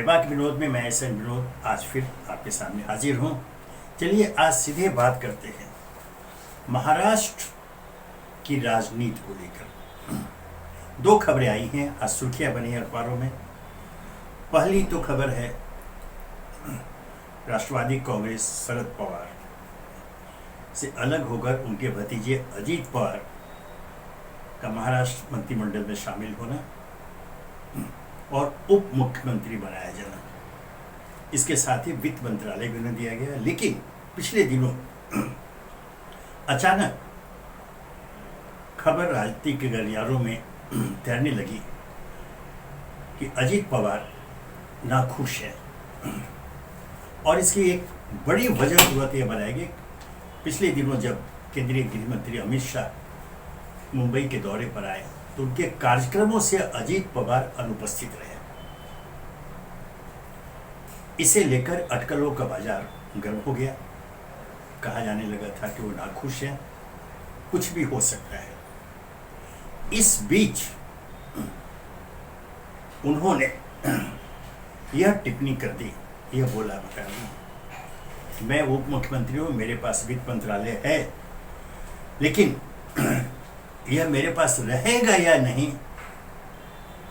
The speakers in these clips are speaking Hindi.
निर्वाक विनोद में मैं ऐसा विनोद आज फिर आपके सामने हाजिर हूँ। चलिए आज सीधे बात करते हैं महाराष्ट्र की राजनीति को लेकर। दो खबरें आई हैं, आज सुर्खियाँ बनी हैं अखबारों में। पहली तो खबर है राष्ट्रवादी कांग्रेस शरद पवार से अलग होकर उनके भतीजे अजीत पवार का महाराष्ट्र मंत्रिमंडल में शामिल होना और उप मुख्यमंत्री बनाया जाना। इसके साथ ही वित्त मंत्रालय भी उन्हें दिया गया। लेकिन पिछले दिनों अचानक खबर राजनीति के गलियारों में तैरने लगी कि अजीत पवार नाखुश है और इसकी एक बड़ी वजह तुरंत यह बनाएगी। पिछले दिनों जब केंद्रीय गृह मंत्री अमित शाह मुंबई के दौरे पर आए तो उनके कार्यक्रमों से अजीत पवार अनुपस्थित रहे। इसे लेकर अटकलों का बाजार गर्म हो गया। कहा जाने लगा था कि वो नाखुश है, कुछ भी हो सकता है। इस बीच उन्होंने यह टिप्पणी कर दी, यह बोला बताया मैं उप मुख्यमंत्री हूं, मेरे पास वित्त मंत्रालय है, लेकिन यह मेरे पास रहेगा या नहीं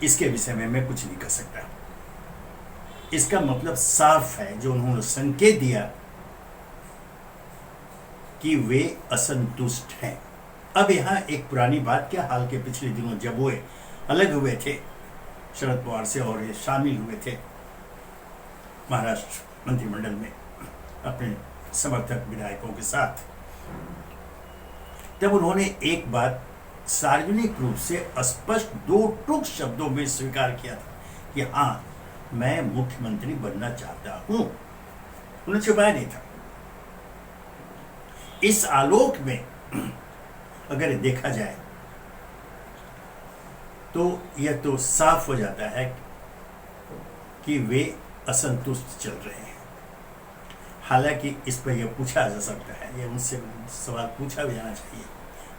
इसके विषय में मैं कुछ नहीं कर सकता। इसका मतलब साफ है, जो उन्होंने संकेत दिया कि वे असंतुष्ट हैं। अब यहां एक पुरानी बात क्या, हाल के पिछले दिनों जब वो अलग हुए थे शरद पवार से और ये शामिल हुए थे महाराष्ट्र मंत्रिमंडल में अपने समर्थक विधायकों के साथ, तब उन्होंने एक बात सार्वजनिक रूप से स्पष्ट दो टूक शब्दों में स्वीकार किया था कि हाँ, मैं मुख्यमंत्री बनना चाहता हूं। उन्हें छुपाया नहीं था। इस आलोक में अगर देखा जाए तो यह तो साफ हो जाता है कि वे असंतुष्ट चल रहे हैं। हालांकि इस पर यह पूछा जा सकता है, यह उनसे सवाल पूछा भी जाना चाहिए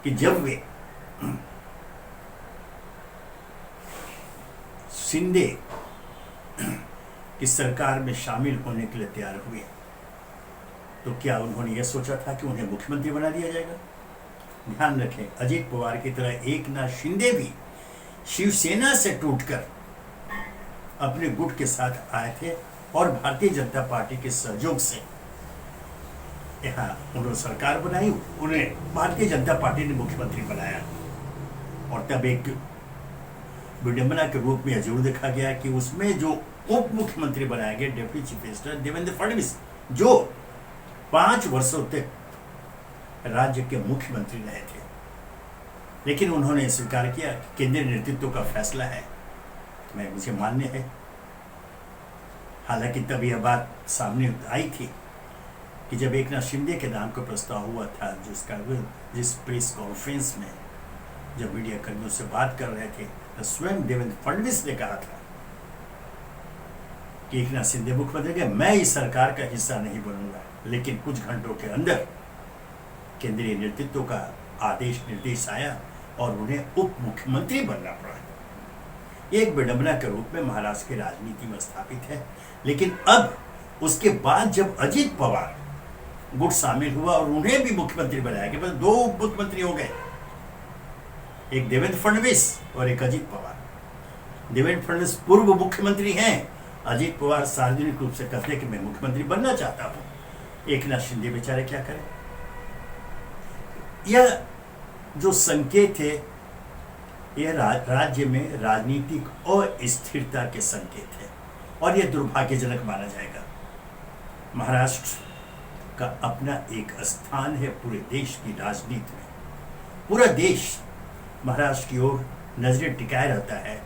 कि जब वे शिंदे की सरकार में शामिल होने के लिए तैयार हुए तो क्या उन्होंने यह सोचा था कि उन्हें मुख्यमंत्री बना दिया जाएगा? ध्यान रखें, अजीत पवार की तरह एकनाथ शिंदे भी शिवसेना से टूटकर अपने गुट के साथ आए थे और भारतीय जनता पार्टी के सहयोग से यहाँ उन्होंने सरकार बनाई, उन्हें भारतीय जनता पार्टी ने मुख्यमंत्री बनाया। और तब एक विडंबना के रूप में यह जरूर देखा गया कि उसमें जो उप मुख्यमंत्री बनाया गया deputy chief minister Devendra Fadnavis, जो 5 वर्षों तक राज्य के मुख्यमंत्री रहे थे, लेकिन उन्होंने स्वीकार किया कि केंद्रीय नेतृत्व का फैसला है, मुझे मान्य है। हालांकि तब यह बात सामने आई थी कि जब एकनाथ शिंदे के नाम का प्रस्ताव हुआ था, जिस प्रेस कॉन्फ्रेंस में जब मीडिया कर्मियों से बात कर रहे थे तो स्वयं देवेंद्र फडणवीस ने कहा था कि एकनाथ शिंदे मुख्यमंत्री के मैं इस सरकार का हिस्सा नहीं बनूंगा। लेकिन कुछ घंटों के अंदर केंद्रीय नेतृत्व का आदेश निर्देश आया और उन्हें उप मुख्यमंत्री बनना पड़ा। एक विडंबना के रूप में महाराष्ट्र की राजनीति में स्थापित है। लेकिन अब उसके बाद जब अजीत पवार गुट शामिल हुआ और उन्हें भी मुख्यमंत्री बनाया गया, बस 2 उप मुख्यमंत्री हो गए, एक देवेंद्र फडणवीस और एक अजीत पवार। देवेंद्र फडणवीस पूर्व मुख्यमंत्री हैं, अजीत पवार सार्वजनिक रूप से कहते हैं कि मैं मुख्यमंत्री बनना चाहता हूं। एकनाथ शिंदे बेचारे क्या करें? यह जो संकेत है, यह राज्य में राजनीतिक अस्थिरता के संकेत है और यह दुर्भाग्यजनक माना जाएगा। महाराष्ट्र का अपना एक स्थान है पूरे देश की राजनीति में। पूरा देश महाराष्ट्र की ओर नजरें टिकाए रहता है।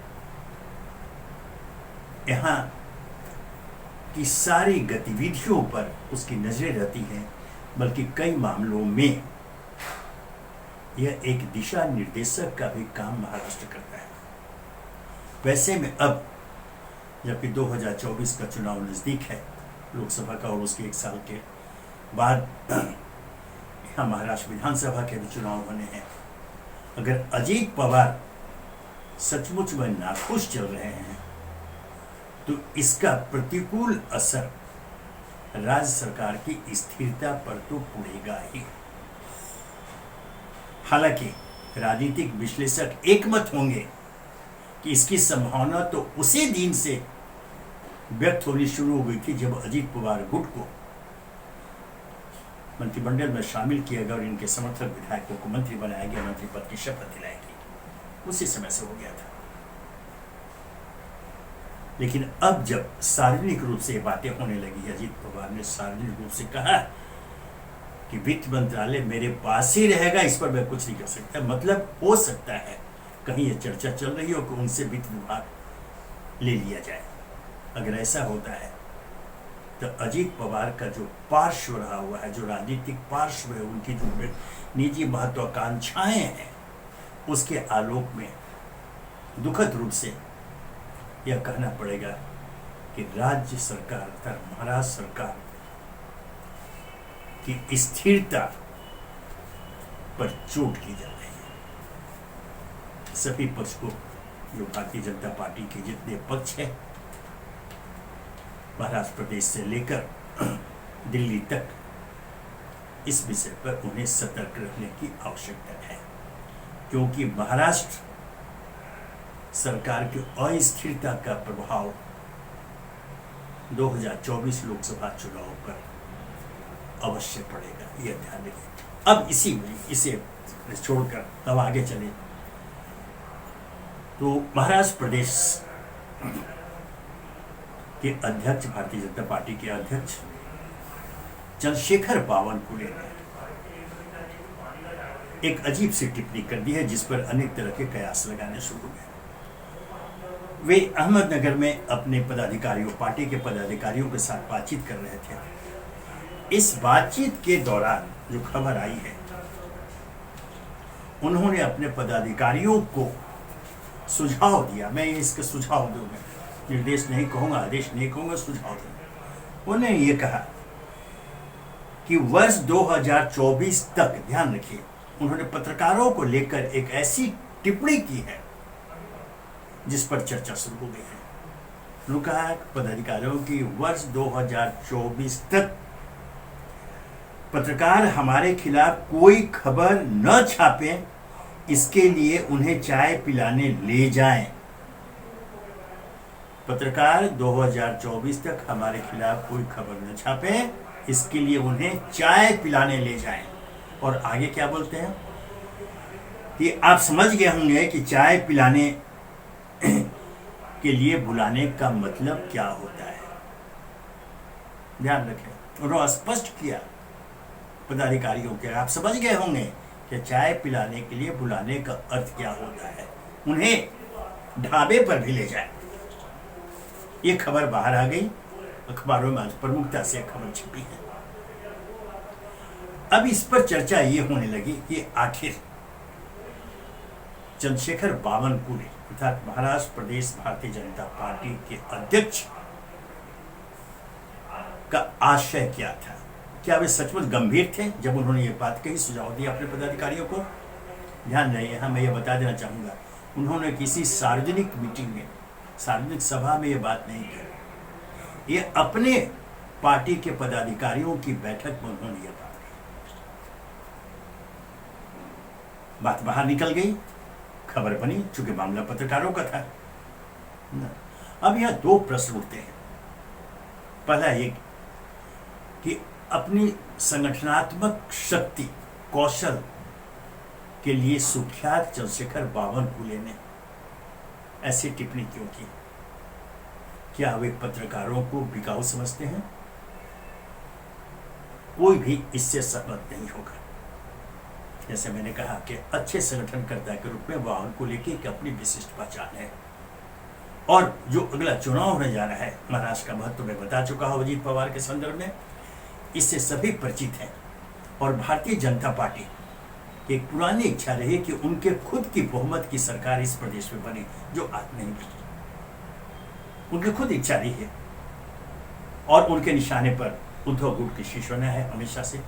यहाँ की सारी गतिविधियों पर उसकी नजरें रहती हैं, बल्कि कई मामलों में यह एक दिशा निर्देशक का भी काम महाराष्ट्र करता है। वैसे में अब जबकि 2024 का चुनाव नजदीक है, लोकसभा का, और उसके 1 साल के बाद यहाँ महाराष्ट्र विधानसभा के भी चुनाव होने हैं। अगर अजीत पवार सचमुच में नाखुश चल रहे हैं तो इसका प्रतिकूल असर राज्य सरकार की स्थिरता पर तो पड़ेगा ही। हालांकि राजनीतिक विश्लेषक एकमत होंगे कि इसकी संभावना तो उसी दिन से व्यक्त होनी शुरू हो गई थी जब अजीत पवार गुट को मंत्रिमंडल में शामिल किया गया और इनके समर्थक विधायकों को मंत्री बनाया गया, मंत्री पद की शपथ दिलाई गई। उसी समय से हो गया था। लेकिन अब जब सार्वजनिक रूप से ये बातें होने लगी, अजीत पवार ने सार्वजनिक रूप से कहा कि वित्त मंत्रालय मेरे पास ही रहेगा, इस पर मैं कुछ नहीं कर सकता। मतलब हो सकता है कहीं ये चर्चा चल रही हो कि उनसे वित्त विभाग ले लिया जाए। अगर ऐसा होता है तो अजीत पवार का जो पार्श्व रहा हुआ है, जो राजनीतिक पार्श्व है, उनकी जो निजी महत्वाकांक्षाएं हैं, उसके आलोक में दुखद रूप से यह कहना पड़ेगा कि राज्य सरकार अर्थात महाराष्ट्र सरकार की स्थिरता पर चोट की जा रही है। सभी पक्ष को, जो भारतीय जनता पार्टी के जितने पक्ष हैं, महाराष्ट्र प्रदेश से लेकर दिल्ली तक, इस विषय पर उन्हें सतर्क रहने की आवश्यकता है, क्योंकि महाराष्ट्र सरकार की अस्थिरता का प्रभाव 2024 लोकसभा चुनाव पर अवश्य पड़ेगा, यह ध्यान रखें। अब इसे छोड़कर अब आगे चले तो महाराष्ट्र प्रदेश के अध्यक्ष, भारतीय जनता पार्टी के अध्यक्ष चंद्रशेखर बावनकुले ने एक अजीब सी टिप्पणी कर दी है, जिस पर अनेक तरह के कयास लगाने शुरू हुए। वे अहमदनगर में अपने पदाधिकारियों, पार्टी के पदाधिकारियों के साथ बातचीत कर रहे थे। इस बातचीत के दौरान जो खबर आई है, उन्होंने अपने पदाधिकारियों को सुझाव दिया। मैं इसका सुझाव दूंगा, निर्देश नहीं कहूंगा, आदेश नहीं कहूंगा, सुझाव दूंगा। उन्होंने ये कहा कि वर्ष 2024 तक, ध्यान रखिए, उन्होंने पत्रकारों को लेकर एक ऐसी टिप्पणी की है जिस पर चर्चा शुरू हो गई है। उन्होंने कहा पदाधिकारियों की वर्ष 2024 तक पत्रकार हमारे खिलाफ कोई खबर न छापे, इसके लिए उन्हें चाय पिलाने ले जाएं। पत्रकार 2024 तक हमारे खिलाफ कोई खबर न छापे, इसके लिए उन्हें चाय पिलाने ले जाएं। और आगे क्या बोलते हैं कि आप समझ गए होंगे कि चाय पिलाने के लिए बुलाने का मतलब क्या होता है। ध्यान रखें, उन्होंने स्पष्ट किया पदाधिकारियों के, आप समझ गए होंगे कि चाय पिलाने के लिए बुलाने का अर्थ क्या होता है, उन्हें ढाबे पर भी ले जाए। ये खबर बाहर आ गई, अखबारों में आज प्रमुखता से खबर छपी है। अब इस पर चर्चा ये होने लगी कि आखिर चंद्रशेखर बावनकुले अर्थात महाराष्ट्र प्रदेश भारतीय जनता पार्टी के अध्यक्ष का आशय क्या था। क्या वे सचमुच गंभीर थे जब उन्होंने ये बात कही, सुझाव दिया अपने पदाधिकारियों को? ध्यान रहे, यहाँ मैं ये बता देना चाहूँगा, उन्होंने किसी सार्वजनिक मीटिंग में, सार्वजनिक सभा में ये बात नहीं कही। ये अपने पार्टी के पदाधिकारियों की बैठक में उन्होंने ये बात बाहर निकल गई, खबर बनी, चूंकि मामला पत्रकारों का था। अब यहाँ दो प्रश्न उठते हैं। पहला एक कि अपनी संगठनात्मक शक्ति, कौशल के लिए सुख्यात चंद्रशेखर बावनकुले ने ऐसी टिप्पणी क्यों की? क्या वे पत्रकारों को बिकाऊ समझते हैं? कोई भी इससे सहमत नहीं होगा। जैसे मैंने कहा कि अच्छे संगठनकर्ता के रूप में बावनकुले की एक अपनी विशिष्ट पहचान है। और जो अगला चुनाव होने जा रहा है, महाराष्ट्र का महत्व मैं बता चुका हूं अजीत पवार के संदर्भ में, इससे सभी परिचित हैं। और भारतीय जनता पार्टी की एक पुरानी इच्छा रही कि उनके खुद की बहुमत की सरकार इस प्रदेश में बने, जो आज नहीं बनी। उनकी खुद इच्छा रही है और उनके निशाने पर उद्धव गुट की शिवसेना है हमेशा से,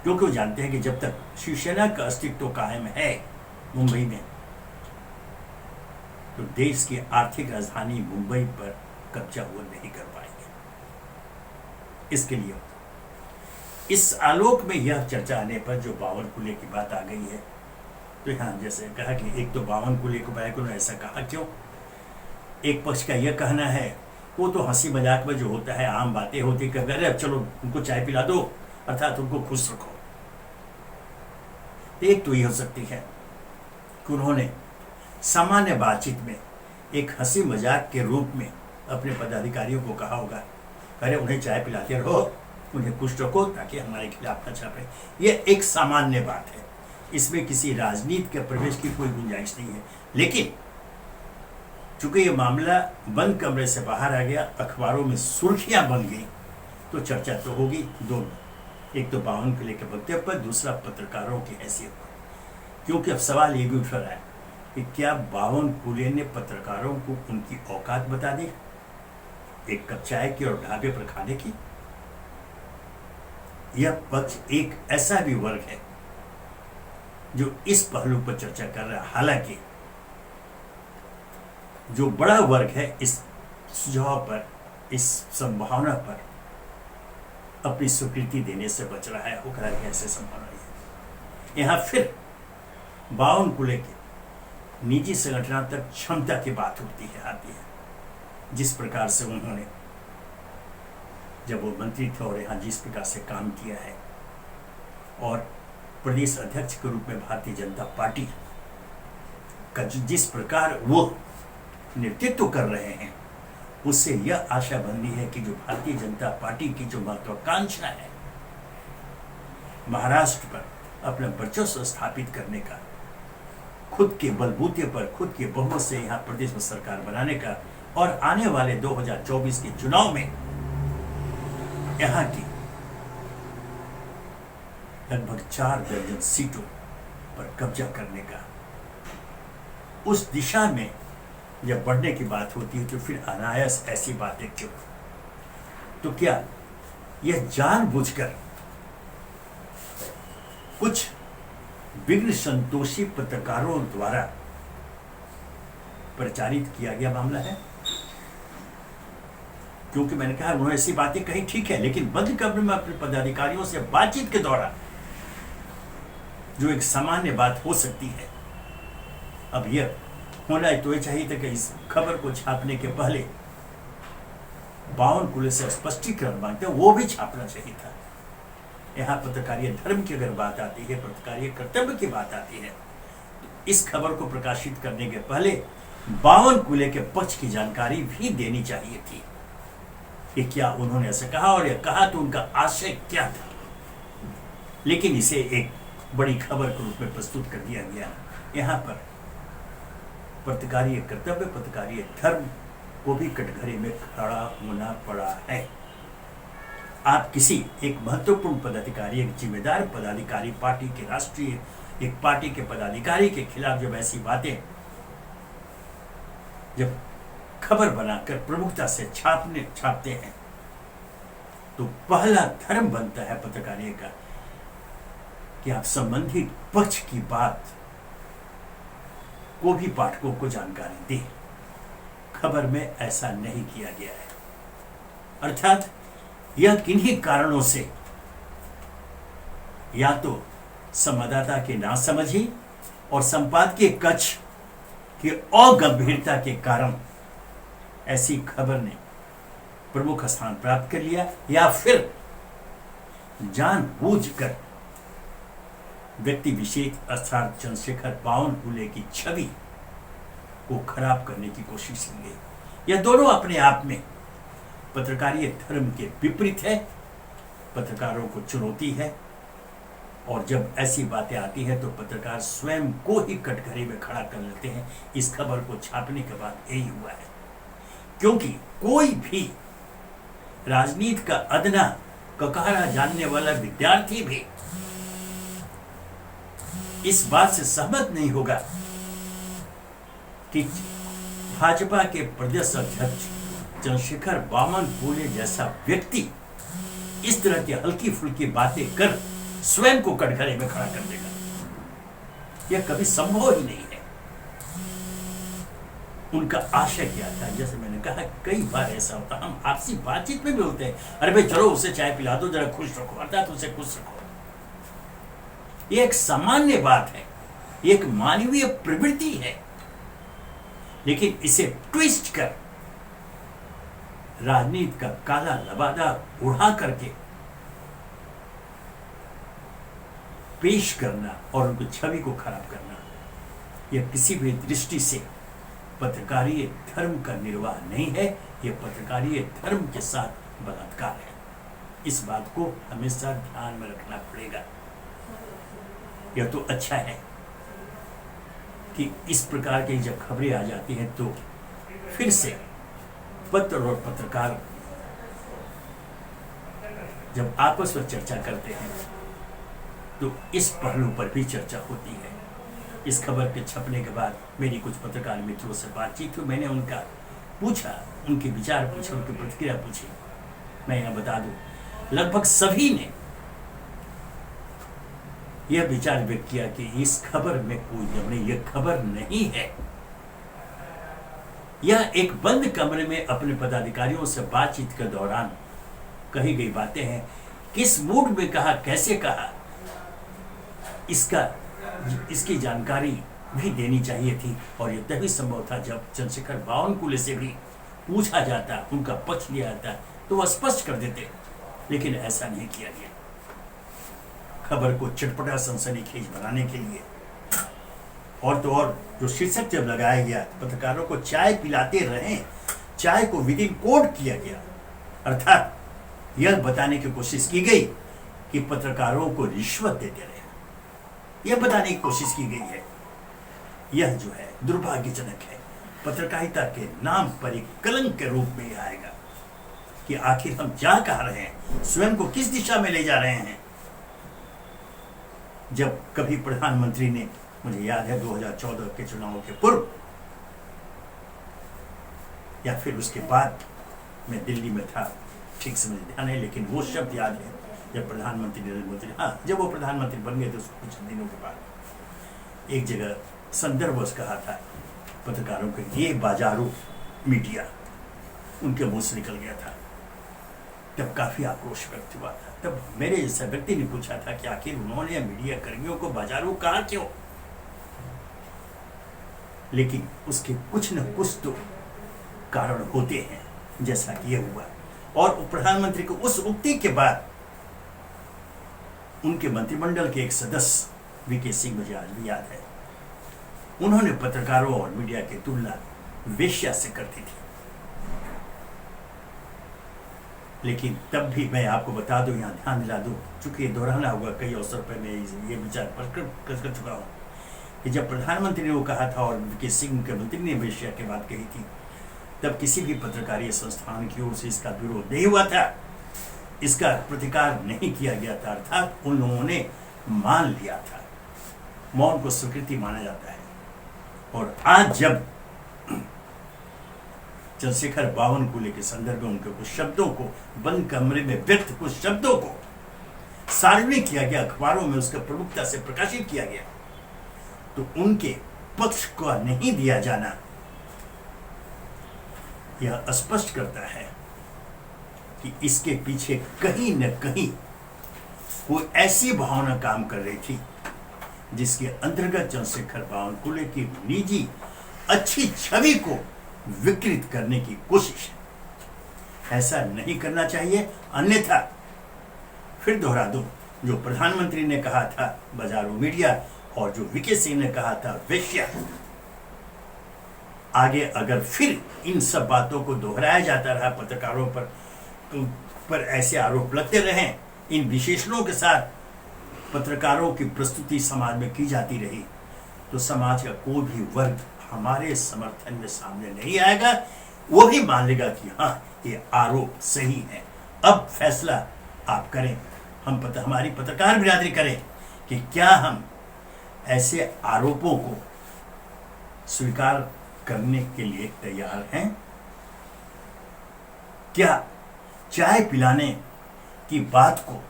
क्योंकि वो जानते हैं कि जब तक शिवसेना का अस्तित्व कायम है मुंबई में, तो देश की आर्थिक राजधानी मुंबई पर कब्जा वो नहीं कर पाएंगे। इसके लिए इस आलोक में यह चर्चा आने पर जो 52 कुले की बात आ गई है, तो यहाँ जैसे कहा कि एक तो 52 कुले को बैकुल ऐसा कहा क्यों? एक पक्ष का यह कहना है, वो तो हंसी मजाक में जो होता है, आम बातें होती, कहते अरे अब चलो उनको चाय पिला दो, अर्थात उनको खुश रखो। एक तो ये हो सकती है कि उन्होंने सामान्य बातचीत में एक हंसी मजाक के रूप में अपने पदाधिकारियों को कहा होगा, अरे उन्हें चाय पिलाते रहो, उन्हें खुश रखो ताकि हमारे खिलाफ न छापे। यह एक सामान्य बात है, इसमें किसी राजनीति के प्रवेश की कोई गुंजाइश नहीं है। लेकिन चूंकि ये मामला बंद कमरे से बाहर आ गया, अखबारों में सुर्खियां बन गई, तो चर्चा तो होगी दोनों, एक तो 52 किले के वक्तव्य पर, दूसरा पत्रकारों की हैसियत पर। क्योंकि अब सवाल ये भी उठ रहा है कि क्या 52 कुले ने पत्रकारों को उनकी औकात बता दी, एक कप चाय की और ढाबे पर खाने की? यह पक्ष एक ऐसा भी वर्ग है जो इस पहलू पर चर्चा कर रहा है। हालांकि जो बड़ा वर्ग है इस सुझाव पर, इस संभावना पर अपनी स्वीकृति देने से बच रहा है। वो कह रहा है ऐसे संभावना है। यहां फिर 52 कुले के निजी संगठनात्मक क्षमता की बात उठती है, आती है। जिस प्रकार से उन्होंने, जब वो मंत्री थे और यहाँ जिस प्रकार से काम किया है, और प्रदेश अध्यक्ष के रूप में भारतीय जनता पार्टी का जिस प्रकार वो नेतृत्व कर रहे हैं, उससे यह आशा बंधी है कि जो भारतीय जनता पार्टी की जो महत्वाकांक्षा है महाराष्ट्र पर अपना वर्चस्व स्थापित करने का, खुद के बलबूते पर, खुद के बहुमत से यहाँ प्रदेश में सरकार बनाने का, और आने वाले 2024 के चुनाव में यहाँ की लगभग 4 दर्जन सीटों पर कब्जा करने का, उस दिशा में जब बढ़ने की बात होती है तो फिर अनायास ऐसी बातें क्यों? तो क्या यह जानबूझकर कुछ विघ्न संतोषी पत्रकारों द्वारा प्रचारित किया गया मामला है? क्योंकि मैंने कहा उन्होंने ऐसी बातें कही, ठीक है, लेकिन बंद कमरे में अपने पदाधिकारियों से बातचीत के दौरान जो एक सामान्य बात हो सकती है, अब यह होना तो ये चाहिए था कि इस खबर को छापने के पहले 52 कुले से स्पष्टीकरण मांगते, वो भी छापना चाहिए था। यहाँ पत्रकारीय धर्म की अगर बात आती है, पत्रकारीय कर्तव्य की बात आती है, तो इस खबर को प्रकाशित करने के पहले 52 कुले के पक्ष की जानकारी भी देनी चाहिए थी कि क्या उन्होंने ऐसा कहा, और यह कहा तो उनका आशय क्या था। लेकिन इसे एक बड़ी खबर के रूप में प्रस्तुत कर दिया गया। यहाँ पर पत्रकारीय कर्तव्य, पत्रकारीय धर्म को भी कटघरे में खड़ा होना पड़ा है। आप किसी एक महत्वपूर्ण पदाधिकारी, एक जिम्मेदार पदाधिकारी, पार्टी के राष्ट्रीय एक पार्टी के पदाधिकारी के खिलाफ जब ऐसी बातें जब खबर बनाकर प्रमुखता से छापते हैं, तो पहला धर्म बनता है पत्रकारिता का कि आप संबंधित पक्ष की बात को भी पाठकों को जानकारी दें। खबर में ऐसा नहीं किया गया है, अर्थात यह किन्हीं कारणों से या तो संवाददाता के नासमझी और संपादकीय कक्ष की अगंभीरता के कारण ऐसी खबर ने प्रमुख स्थान प्राप्त कर लिया, या फिर जानबूझकर व्यक्ति विशेष अर्थात चंद्रशेखर 52 कुले की छवि को खराब करने की कोशिश की गई। यह दोनों अपने आप में पत्रकारीय धर्म के विपरीत है, पत्रकारों को चुनौती है, और जब ऐसी बातें आती हैं तो पत्रकार स्वयं को ही कटघरे में खड़ा कर लेते हैं। इस खबर को छापने के बाद यही हुआ है, क्योंकि कोई भी राजनीति का अदना ककारा जानने वाला विद्यार्थी भी इस बात से सहमत नहीं होगा कि भाजपा के प्रदेश अध्यक्ष चंद्रशेखर 52 कुले जैसा व्यक्ति इस तरह की हल्की फुल्की बातें कर स्वयं को कटघरे में खड़ा कर देगा। यह कभी संभव ही नहीं है। उनका आशय क्या था। जैसे मैंने कहा कई बार ऐसा होता, हम आपसी बातचीत में भी होते हैं, अरे भाई चलो उसे चाय पिला दो, जरा खुश रखो, अर्थात उसे खुश रखो। ये एक सामान्य बात है, एक मानवीय प्रवृत्ति है, लेकिन इसे ट्विस्ट कर राजनीति का काला लबादा उड़ा करके पेश करना और उनकी छवि को खराब करना, यह किसी भी दृष्टि से पत्रकारीय धर्म का निर्वाह नहीं है, यह पत्रकारीय धर्म के साथ बलात्कार है। इस बात को हमेशा ध्यान में रखना पड़ेगा। यह तो अच्छा है कि इस प्रकार की जब खबरें आ जाती हैं तो फिर से पत्र और पत्रकार जब आपस में चर्चा करते हैं तो इस पहलू पर भी चर्चा होती है। इस खबर के छपने के बाद मेरी कुछ पत्रकार मित्रों से बातचीत हुई, मैंने उनका पूछा, उनके विचार पूछे, उनकी प्रतिक्रिया पूछी। मैं यहाँ बता दूं, लगभग सभी ने यह विचार व्यक्त किया कि इस खबर में कोई दम नहीं, यह खबर नहीं है। यह एक बंद कमरे में अपने पदाधिकारियों से बातचीत के दौरान कही गई बातें हैं। किस मूड में कहा, कैसे कहा, इसकी जानकारी भी देनी चाहिए थी। और यह तभी संभव था जब चंद्रशेखर बावनकुले से भी पूछा जाता, उनका पक्ष लिया जाता तो वह स्पष्ट कर देते, लेकिन ऐसा नहीं किया गया। खबर को चटपटा सनसनीखेज बनाने के लिए और तो और जो शीर्षक जब लगाया गया, पत्रकारों को चाय पिलाते रहे, चाय को विद इन कोड किया गया, अर्थात यह बताने की कोशिश की गई कि पत्रकारों को रिश्वत देते रहे, यह बताने की कोशिश की गई है। यह जो है दुर्भाग्यजनक है। पत्रकारिता के नाम पर एक कलंक के रूप में यह आएगा कि आखिर हम जा कहाँ रहे हैं, स्वयं को किस दिशा में ले जा रहे हैं। जब कभी प्रधानमंत्री ने, मुझे याद है 2014 के चुनाव के पूर्व या फिर उसके बाद, मैं दिल्ली में था, ठीक से मुझे ध्यान है, लेकिन वो शब्द याद है जब प्रधानमंत्री नरेंद्र मोदी, हाँ जब वो प्रधानमंत्री बन गए थे उसको कुछ दिनों के बाद एक जगह संदर्भ कहा था पत्रकारों के, ये बाजारू मीडिया, उनके मुंह से निकल गया था। तब काफी आक्रोश व्यक्त हुआ था। तब मेरे जैसे व्यक्ति ने पूछा था कि आखिर उन्होंने मीडिया कर्मियों को बाजारू कहा क्यों। लेकिन उसके कुछ न कुछ तो कारण होते हैं, जैसा कि यह हुआ। और प्रधानमंत्री को उस उक्ति के बाद उनके मंत्रिमंडल के एक सदस्य वीके सिंह, मुझे आज भी याद है, उन्होंने पत्रकारों और मीडिया की तुलना वेश्या से करती थी। लेकिन तब भी मैं आपको बता दूं, यहाँ ध्यान दिला दूं, चूंकि दोहराना होगा, कई अवसर पर मैं ये विचार प्रकट कर चुका हूँ कि जब प्रधानमंत्री ने वो कहा था और वीके सिंह के मंत्री ने वेश्या की बात कही थी, तब किसी भी पत्रकारीय संस्थान की ओर से इसका विरोध नहीं हुआ था, इसका प्रतिकार नहीं किया गया था, अर्थात उन लोगों ने मान लिया था। मौन को स्वीकृति माना जाता है। और आज जब चंद्रशेखर बावनकुले के संदर्भ में उनके कुछ शब्दों को, बंद कमरे में व्यक्त कुछ शब्दों को सार्वजनिक किया गया, अखबारों में उसका प्रमुखता से प्रकाशित किया गया, तो उनके पक्ष को नहीं दिया जाना यह स्पष्ट करता है कि इसके पीछे कहीं न कहीं कोई ऐसी भावना काम कर रही थी जिसके अंतर्गत चंद्रशेखर बावनकुले की निजी अच्छी छवि को विकृत करने की कोशिश है। ऐसा नहीं करना चाहिए, अन्यथा फिर दोहरा दूं, जो प्रधानमंत्री ने कहा था बाजारू मीडिया और जो वीके सिंह ने कहा था वेश्या, आगे अगर फिर इन सब बातों को दोहराया जाता रहा, पत्रकारों पर ऐसे आरोप लगते रहे, इन विशेषणों के साथ पत्रकारों की प्रस्तुति समाज में की जाती रही, तो समाज का कोई भी वर्ग हमारे समर्थन में सामने नहीं आएगा। वो भी मान लेगा कि हाँ ये आरोप सही है। अब फैसला आप करें, हमारी पत्रकार बिरादरी करें कि क्या हम ऐसे आरोपों को स्वीकार करने के लिए तैयार हैं। क्या चाय पिलाने की बात को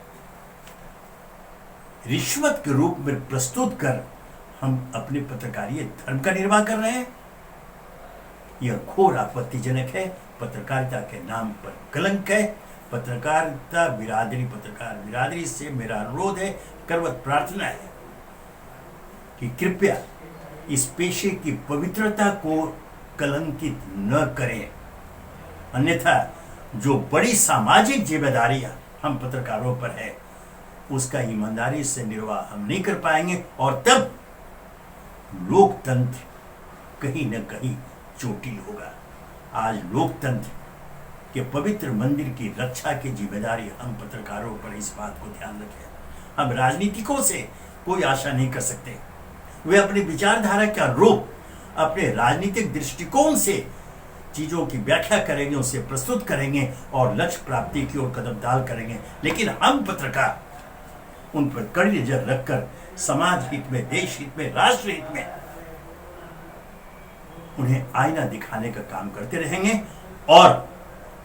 रिश्वत के रूप में प्रस्तुत कर हम अपने पत्रकारीय धर्म का निर्वाह कर रहे हैं, यह घोर आपत्तिजनक है, पत्रकारिता के नाम पर कलंक है। पत्रकारिता बिरादरी, पत्रकार बिरादरी से मेरा अनुरोध है, करवत प्रार्थना है कि कृपया इस पेशे की पवित्रता को कलंकित न करें, अन्यथा जो बड़ी सामाजिक जिम्मेदारियां हम पत्रकारों पर है उसका ईमानदारी से निर्वाह हम नहीं कर पाएंगे और तब लोकतंत्र कहीं न कहीं चोटिल होगा। आज लोकतंत्र के पवित्र मंदिर की रक्षा की जिम्मेदारी हम पत्रकारों पर, इस बात को ध्यान रखें। हम राजनीतिकों से कोई आशा नहीं कर सकते, वे अपनी विचारधारा का रूप अपने राजनीतिक दृष्टिकोण से चीजों की व्याख्या करेंगे, उसे प्रस्तुत करेंगे और लक्ष्य प्राप्ति की ओर कदम डाल करेंगे। लेकिन हम पत्रकार उन पर कड़ी नजर रखकर समाज हित में, देश हित में, राष्ट्र हित में उन्हें आईना दिखाने का काम करते रहेंगे और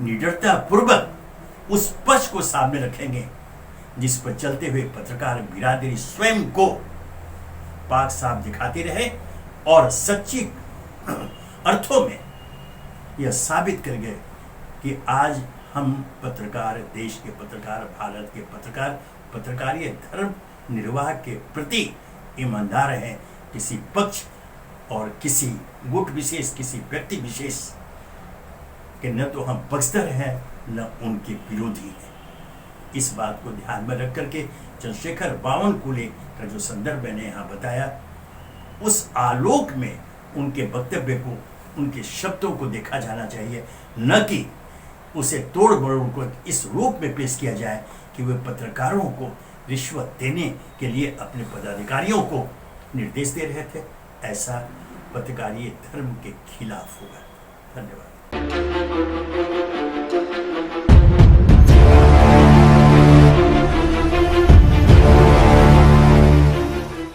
निडरता पूर्वक उस पक्ष को सामने रखेंगे जिस पर चलते हुए पत्रकार बिरादरी स्वयं को पाक साफ दिखाती रहे और सच्ची अर्थों में यह साबित कर गए कि आज हम पत्रकार, देश के पत्रकार, भारत के पत्रकार, पत्रकारीय धर्म निर्वाह के प्रति ईमानदार हैं। किसी पक्ष और किसी गुट विशेष, किसी व्यक्ति विशेष कि न तो हम पक्षधर हैं न उनके विरोधी हैं। इस बात को ध्यान में रख करके चंद्रशेखर बावनकुले का जो संदर्भ मैंने यहाँ बताया, उस आलोक में उनके वक्तव्य को, उनके शब्दों को देखा जाना चाहिए, न कि उसे तोड़ मरोड़ को इस रूप में पेश किया जाए कि वे पत्रकारों को रिश्वत देने के लिए अपने पदाधिकारियों को निर्देश दे रहे थे। ऐसा पत्रकारीय धर्म के खिलाफ होगा। धन्यवाद।